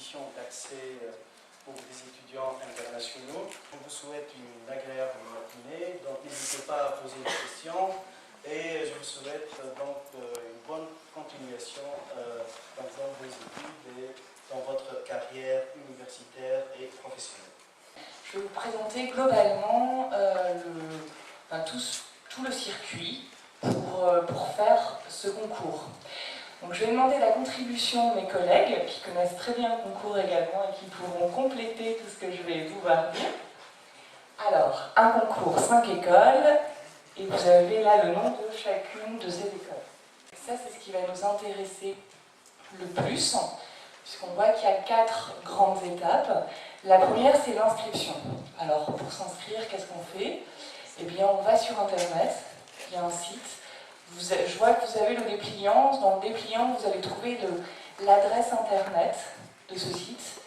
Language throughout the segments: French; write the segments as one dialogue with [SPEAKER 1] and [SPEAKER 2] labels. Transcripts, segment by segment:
[SPEAKER 1] conditions d'accès pour des étudiants internationaux. Je vous souhaite une agréable matinée, donc n'hésitez pas à poser des questions et je vous souhaite donc une bonne continuation dans vos études et dans votre carrière universitaire et professionnelle.
[SPEAKER 2] Je vais vous présenter globalement tout le circuit pour faire ce concours. Donc, je vais demander la contribution de mes collègues qui connaissent très bien le concours également et qui pourront compléter tout ce que je vais pouvoir dire. Alors, un concours, 5 écoles, et vous avez là le nom de chacune de ces écoles. Ça, c'est ce qui va nous intéresser le plus, puisqu'on voit qu'il y a 4 grandes étapes. La première, c'est l'inscription. Alors, pour s'inscrire, qu'est-ce qu'on fait? Eh bien, on va sur Internet, il y a un site. Je vois que vous avez le dépliant. Dans le dépliant, vous allez trouver l'adresse Internet de ce site.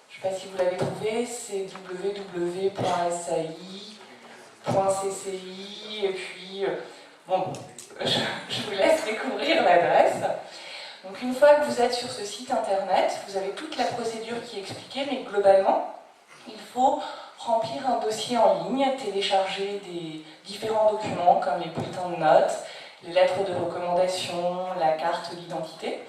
[SPEAKER 2] Je ne sais pas si vous l'avez trouvé, c'est www.sai.cci. Et puis, bon, je vous laisse découvrir l'adresse. Donc une fois que vous êtes sur ce site internet, vous avez toute la procédure qui est expliquée, mais globalement, il faut remplir un dossier en ligne, télécharger des différents documents comme les bulletins de notes, les lettres de recommandation, la carte d'identité.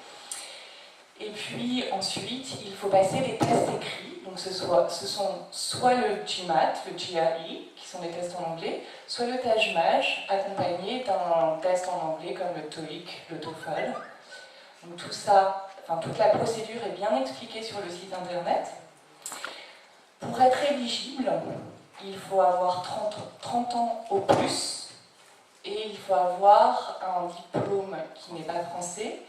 [SPEAKER 2] Et puis ensuite, il faut passer les tests écrits. Donc ce sont soit le GMAT, le GRE, qui sont des tests en anglais, soit le TAJMAJ, accompagné d'un test en anglais comme le TOEIC, le TOEFL. Donc tout ça, toute la procédure est bien expliquée sur le site internet. Pour être éligible, il faut avoir 30 ans au plus et il faut avoir un diplôme qui n'est pas français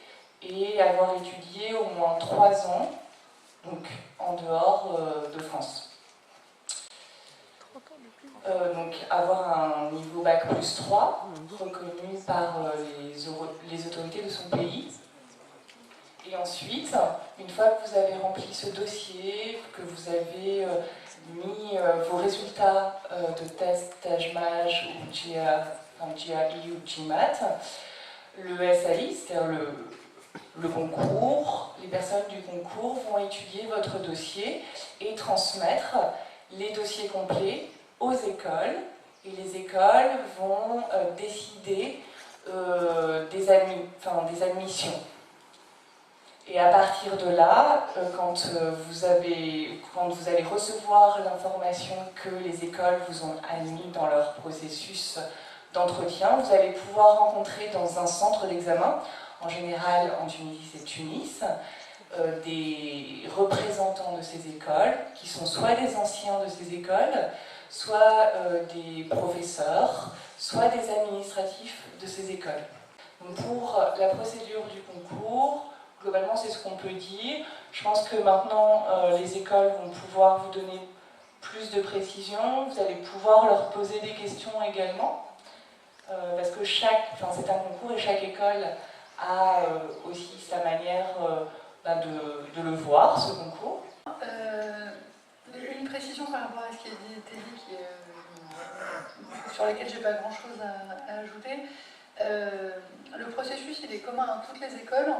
[SPEAKER 2] et avoir étudié au moins 3 ans, donc en dehors de France. Donc avoir un niveau Bac plus 3 reconnu par les autorités de son pays. Et ensuite, une fois que vous avez rempli ce dossier, que vous avez mis vos résultats de test TAJMAJ ou GRE ou GMAT, le SAI, c'est-à-dire le concours, les personnes du concours vont étudier votre dossier et transmettre les dossiers complets aux écoles. Et les écoles vont décider des admissions. Et à partir de là, quand vous allez recevoir l'information que les écoles vous ont admis dans leur processus d'entretien, vous allez pouvoir rencontrer dans un centre d'examen, en général en Tunisie c'est Tunis, des représentants de ces écoles, qui sont soit des anciens de ces écoles, soit des professeurs, soit des administratifs de ces écoles. Donc pour la procédure du concours, globalement, c'est ce qu'on peut dire. Je pense que maintenant, les écoles vont pouvoir vous donner plus de précisions. Vous allez pouvoir leur poser des questions également. Parce que c'est un concours et chaque école a aussi sa manière de le voir, ce concours.
[SPEAKER 3] Une précision par rapport à ce qui a été dit, sur laquelle je n'ai pas grand-chose à ajouter. Le processus il est commun à toutes les écoles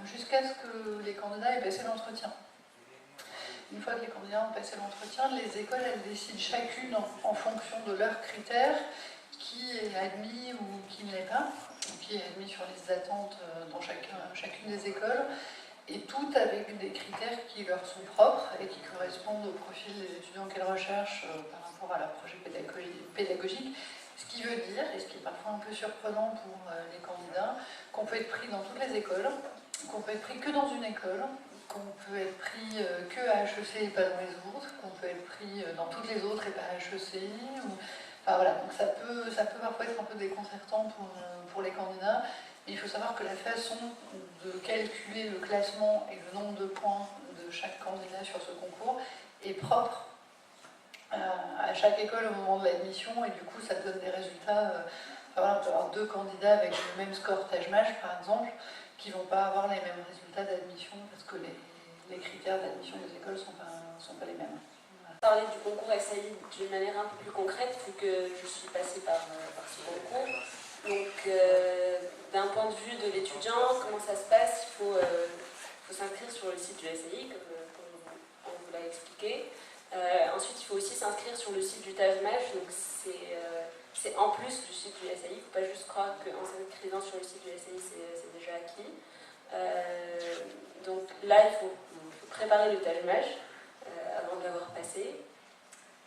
[SPEAKER 3] jusqu'à ce que les candidats aient passé l'entretien. Une fois que les candidats ont passé l'entretien, les écoles elles décident chacune en fonction de leurs critères qui est admis ou qui ne l'est pas, ou qui est admis sur les attentes dans chacune des écoles, et toutes avec des critères qui leur sont propres et qui correspondent au profil des étudiants qu'elles recherchent par rapport à leur projet pédagogique. Ce qui veut dire, et ce qui est parfois un peu surprenant pour les candidats, qu'on peut être pris dans toutes les écoles, qu'on peut être pris que dans une école, qu'on peut être pris que à HEC et pas dans les autres, qu'on peut être pris dans toutes les autres et pas à HECI. Enfin voilà, donc ça peut parfois être un peu déconcertant pour les candidats. Mais il faut savoir que la façon de calculer le classement et le nombre de points de chaque candidat sur ce concours est propre à chaque école au moment de l'admission, et du coup ça donne des résultats. On peut avoir 2 candidats avec le même score TAJMAJ par exemple, qui ne vont pas avoir les mêmes résultats d'admission parce que les critères d'admission des écoles ne sont pas les mêmes.
[SPEAKER 4] Voilà. Parler du concours SAI d'une manière un peu plus concrète, vu que je suis passée par ce concours. Donc d'un point de vue de l'étudiant, comment ça se passe? Il faut s'inscrire sur le site du SAI, comme expliqué. Ensuite, il faut aussi s'inscrire sur le site du Taj Mahal, donc c'est en plus du site du SAI. Il ne faut pas juste croire qu'en s'inscrivant sur le site du SAI, c'est déjà acquis. Donc là, il faut préparer le Taj Mahal avant de l'avoir passé.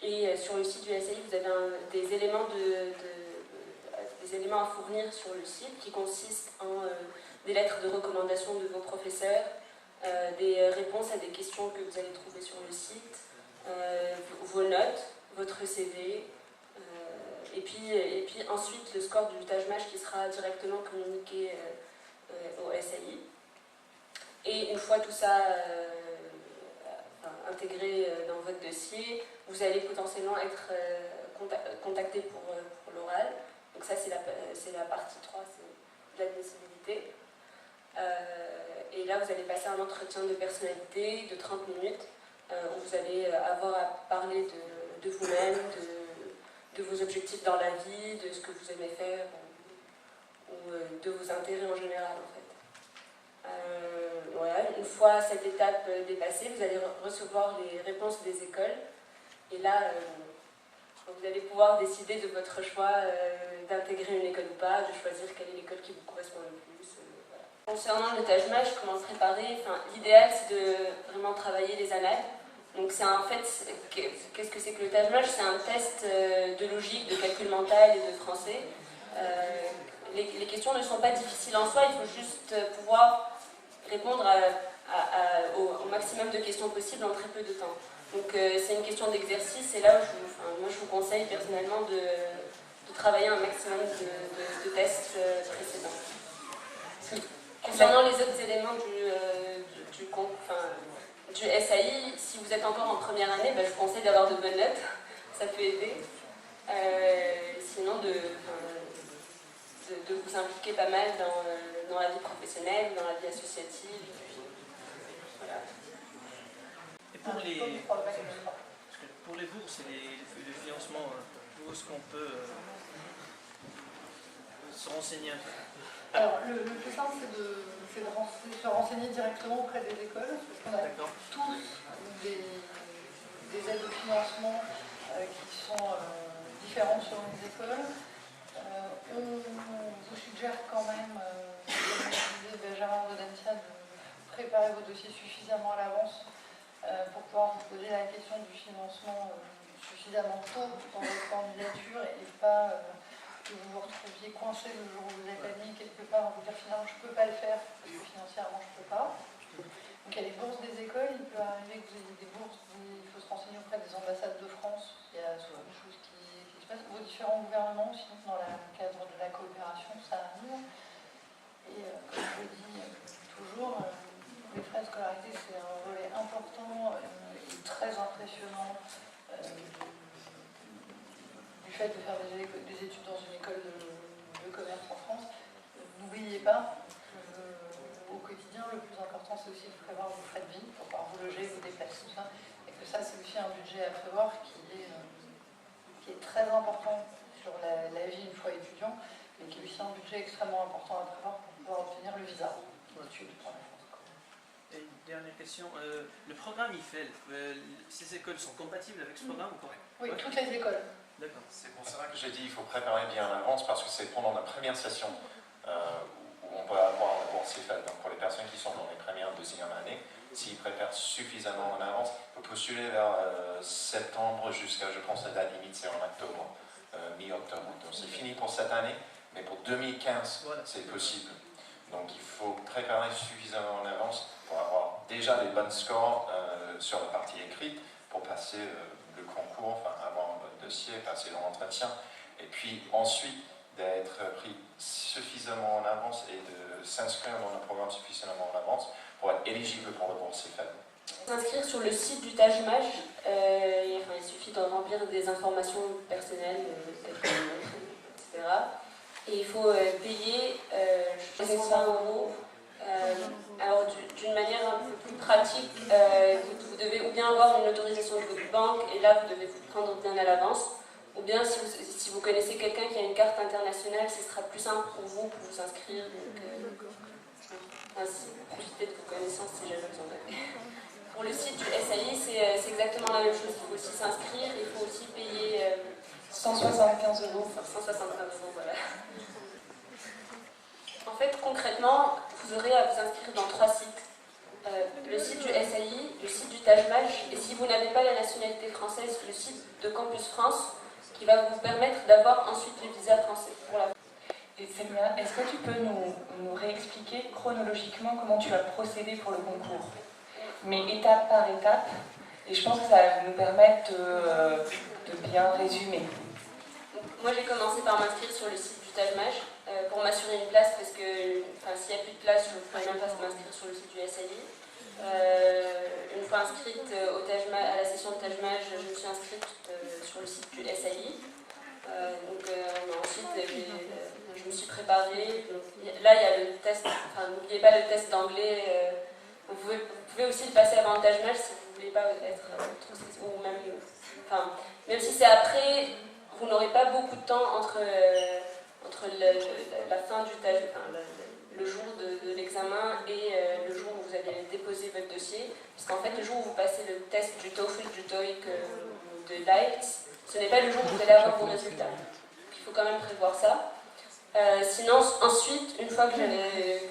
[SPEAKER 4] Et sur le site du SAI, vous avez des éléments à fournir sur le site qui consistent en des lettres de recommandation de vos professeurs, des réponses à des questions que vous allez trouver sur le site, vos notes, votre CV, et puis ensuite le score du Taj Mahal qui sera directement communiqué au SAI. Et une fois tout ça intégré dans votre dossier, vous allez potentiellement être contacté pour l'oral. Donc ça, c'est la partie 3, c'est l'admissibilité. Et là, vous allez passer un entretien de personnalité de 30 minutes où vous allez avoir à parler de vous-même, de vos objectifs dans la vie, de ce que vous aimez faire ou de vos intérêts en général, en fait. Voilà. Une fois cette étape dépassée, vous allez recevoir les réponses des écoles. Et là, vous allez pouvoir décider de votre choix d'intégrer une école ou pas, de choisir quelle est l'école qui vous correspond le plus. Voilà. Concernant le Taj Mahal, comment le préparer, l'idéal c'est de vraiment travailler les annales. Donc c'est en fait, qu'est-ce que c'est que le Taj Mahal? C'est un test de logique, de calcul mental et de français. Les questions ne sont pas difficiles en soi, il faut juste pouvoir répondre au maximum de questions possibles en très peu de temps. Donc c'est une question d'exercice et là où moi je vous conseille personnellement de travailler un maximum de tests précédents. Concernant les autres éléments du SAI, si vous êtes encore en première année, je vous conseille d'avoir de bonnes notes, ça peut aider. Sinon de vous impliquer pas mal dans la vie professionnelle, dans la vie associative. Voilà.
[SPEAKER 5] Et pour les bourses et les financements, où est-ce qu'on peut se renseigner un peu?
[SPEAKER 3] Alors, le plus simple, c'est de se renseigner directement auprès des écoles, parce qu'on a tous des aides au financement qui sont différentes selon les écoles. On vous suggère quand même, comme disait Benjamin Rodentia, de préparer vos dossiers suffisamment à l'avance pour pouvoir vous poser la question du financement suffisamment tôt dans votre candidature et pas que vous vous retrouviez coincé le jour où vous êtes admis quelque part en vous dire finalement je ne peux pas le faire parce que financièrement je ne peux pas. Donc il y a les bourses des écoles, il peut arriver que vous ayez des bourses, il faut se renseigner auprès des ambassades de France, il y a souvent des choses qui se passent, vos différents gouvernements aussi, dans le cadre de la coopération, ça arrive. Et comme je le dis toujours, les frais de scolarité c'est un volet important et très impressionnant du fait de faire des études dans une école de commerce en France. N'oubliez pas au quotidien, le plus important c'est aussi de prévoir vos frais de vie pour pouvoir vous loger, vous déplacer, tout ça. Et que ça c'est aussi un budget à prévoir qui est très important sur la vie une fois étudiant, mais qui est aussi un budget extrêmement important à prévoir pour pouvoir obtenir le visa d'études pour la France.
[SPEAKER 5] Et une dernière question, le programme IFEL, ces écoles sont compatibles avec ce programme ou pas?
[SPEAKER 3] Oui, toutes les écoles.
[SPEAKER 5] D'accord.
[SPEAKER 6] C'est pour ça que j'ai dit qu'il faut préparer bien en avance, parce que c'est pendant la première session où on peut avoir la bourse IFEL. Donc pour les personnes qui sont dans les premières, deuxième années, s'ils préparent suffisamment en avance, on peut postuler vers septembre jusqu'à, je pense, la date limite c'est en octobre, mi-octobre. Donc c'est fini pour cette année, mais pour 2015, voilà, c'est possible. Donc il faut préparer suffisamment en avance pour avoir déjà les bons scores sur la partie écrite, pour passer le concours, avoir un bon dossier, passer l'entretien, et puis ensuite d'être pris suffisamment en avance et de s'inscrire dans le programme suffisamment en avance pour être éligible pour le bourse IFEL.
[SPEAKER 4] S'inscrire sur le site du Taj Mahal, il suffit de remplir des informations personnelles, etc. Et il faut payer 500 €. Alors d'une manière un peu plus pratique, vous devez ou bien avoir une autorisation de votre banque, et là vous devez vous prendre bien à l'avance, ou bien si vous connaissez quelqu'un qui a une carte internationale, ce sera plus simple pour vous inscrire. Donc, profitez de vos connaissances si jamais vous en avez. Pour le site du SAI, c'est exactement la même chose. Il faut aussi s'inscrire, il faut aussi payer
[SPEAKER 2] 175 €.
[SPEAKER 4] 175 €, voilà. En fait, concrètement, vous aurez à vous inscrire dans 3 sites. Le site du SAI, le site du Taj Mahal, et si vous n'avez pas la nationalité française, le site de Campus France, qui va vous permettre d'avoir ensuite le visa français. Voilà.
[SPEAKER 2] Et Selmia, est-ce que tu peux nous réexpliquer chronologiquement comment tu as procédé pour le concours, mais étape par étape, et je pense que ça va nous permettre de bien résumer.
[SPEAKER 4] Donc, moi j'ai commencé par m'inscrire sur le site du Taj Mahal pour m'assurer une place, parce que s'il n'y a plus de place, je ne pourrais même pas m'inscrire sur le site du SAI. Une fois inscrite au Taj Mahal, à la session de Taj Mahal, je me suis inscrite sur le site du SAI. Ensuite, je me suis préparée. Là, il y a le test, n'oubliez pas le test d'anglais. Vous pouvez aussi le passer avant le Taj Mahal si vous ne voulez pas être trop stressé, ou même si c'est après, vous n'aurez pas beaucoup de temps entre la fin du Taj Mahal, le jour de l'examen et le jour où vous allez déposer votre dossier. Parce qu'en fait, le jour où vous passez le test du TOEFL, du TOEIC, de l'IELTS, ce n'est pas le jour où vous allez avoir vos résultats. Donc, il faut quand même prévoir ça. Sinon, ensuite, une fois que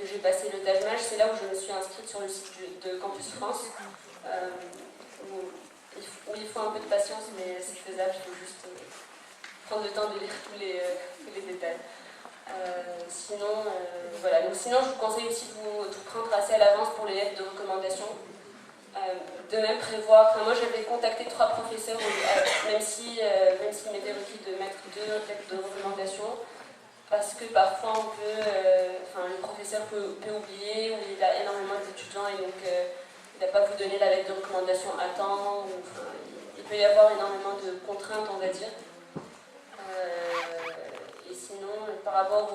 [SPEAKER 4] j'ai passé le Taj Mahal, c'est là où je me suis inscrite sur le site de Campus France, où il faut un peu de patience, mais c'est faisable, il faut juste prendre le temps de lire tous les détails. Voilà. Donc, sinon, je vous conseille aussi de vous prendre assez à l'avance pour les lettres de recommandation. De même prévoir, moi j'avais contacté 3 professeurs, même s'il m'était requis de mettre 2 lettres de recommandation, parce que parfois le professeur peut oublier, ou il a énormément d'étudiants et donc il ne va pas vous donner la lettre de recommandation à temps, il peut y avoir énormément de contraintes, on va dire. Et sinon, par rapport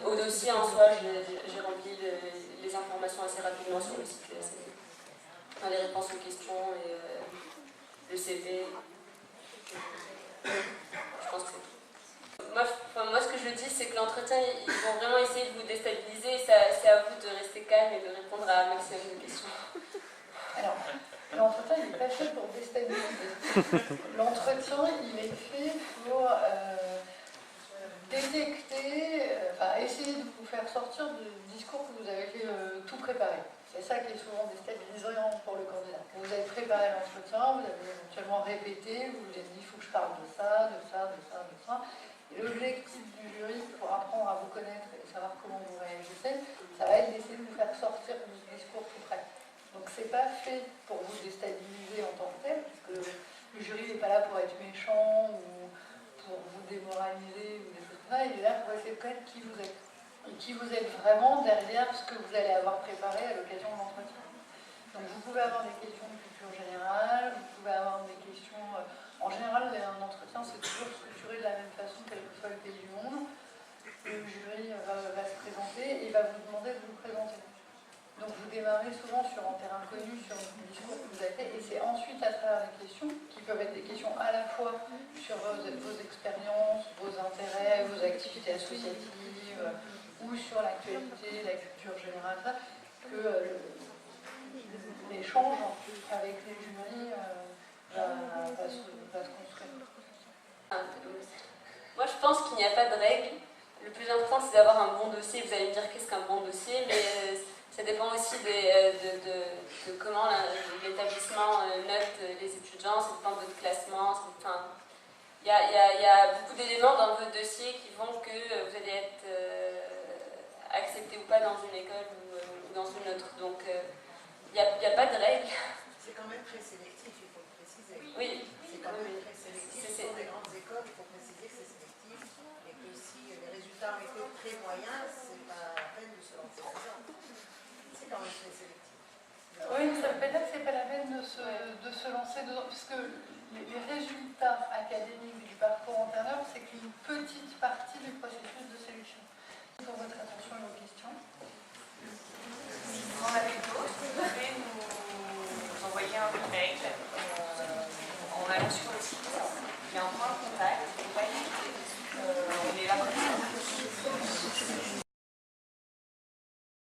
[SPEAKER 4] au dossier en soi, j'ai rempli les informations assez rapidement sur le site du SAI. Les réponses aux questions et le CV. Je pense que c'est tout. Moi, ce que je dis, c'est que l'entretien, ils vont vraiment essayer de vous déstabiliser. C'est à vous de rester calme et de répondre à un maximum de questions.
[SPEAKER 3] Alors, l'entretien, il n'est pas fait pour déstabiliser. L'entretien, il est fait pour détecter, essayer de vous faire sortir du discours que vous avez fait tout préparé. C'est ça qui est souvent déstabilisant pour le candidat. Vous avez préparé l'entretien, vous avez éventuellement répété, vous vous êtes dit il faut que je parle de ça, de ça, de ça, de ça. Et l'objectif du jury pour apprendre à vous connaître et savoir comment vous réagissez, ça va être d'essayer de vous faire sortir du discours tout près. Donc c'est pas fait pour vous déstabiliser en tant que tel, puisque le jury n'est pas là pour être méchant ou pour vous démoraliser ou des choses comme ça, il est là pour essayer de connaître qui vous êtes. Et qui vous êtes vraiment derrière ce que vous allez avoir préparé à l'occasion de l'entretien. Donc vous pouvez avoir des questions de culture générale, vous pouvez avoir des questions... En général, un entretien, c'est toujours structuré de la même façon, quel que soit le pays du monde. Le jury va se présenter et va vous demander de vous présenter. Donc vous démarrez souvent sur un terrain connu, sur le discours que vous avez fait, et c'est ensuite à travers les questions, qui peuvent être des questions à la fois sur vos expériences, vos intérêts, vos activités associatives, ou sur l'actualité, la culture générale, que l'échange avec les jurys va se construire.
[SPEAKER 4] Moi, je pense qu'il n'y a pas de règle. Le plus important, c'est d'avoir un bon dossier. Vous allez me dire qu'est-ce qu'un bon dossier, mais ça dépend aussi de comment l'établissement note les étudiants, ça dépend de votre classement. Il y a beaucoup d'éléments dans votre dossier qui font que vous allez être accepté ou pas dans une école ou dans une autre. Donc, il n'y a pas de règle.
[SPEAKER 7] C'est quand même très sélectif, il faut le préciser.
[SPEAKER 4] Oui.
[SPEAKER 7] C'est quand même très sélectif. Ce sont des grandes écoles, il faut préciser que c'est sélectif et que si les résultats ont été très moyens, c'est pas la peine de se lancer là-dedans. C'est quand même très sélectif.
[SPEAKER 3] Oui, ça ne veut pas dire que ce n'est pas la peine de se lancer dedans, puisque les résultats académiques du parcours antérieur, c'est qu'une petite partie du processus de sélection. Pour votre attention et vos questions.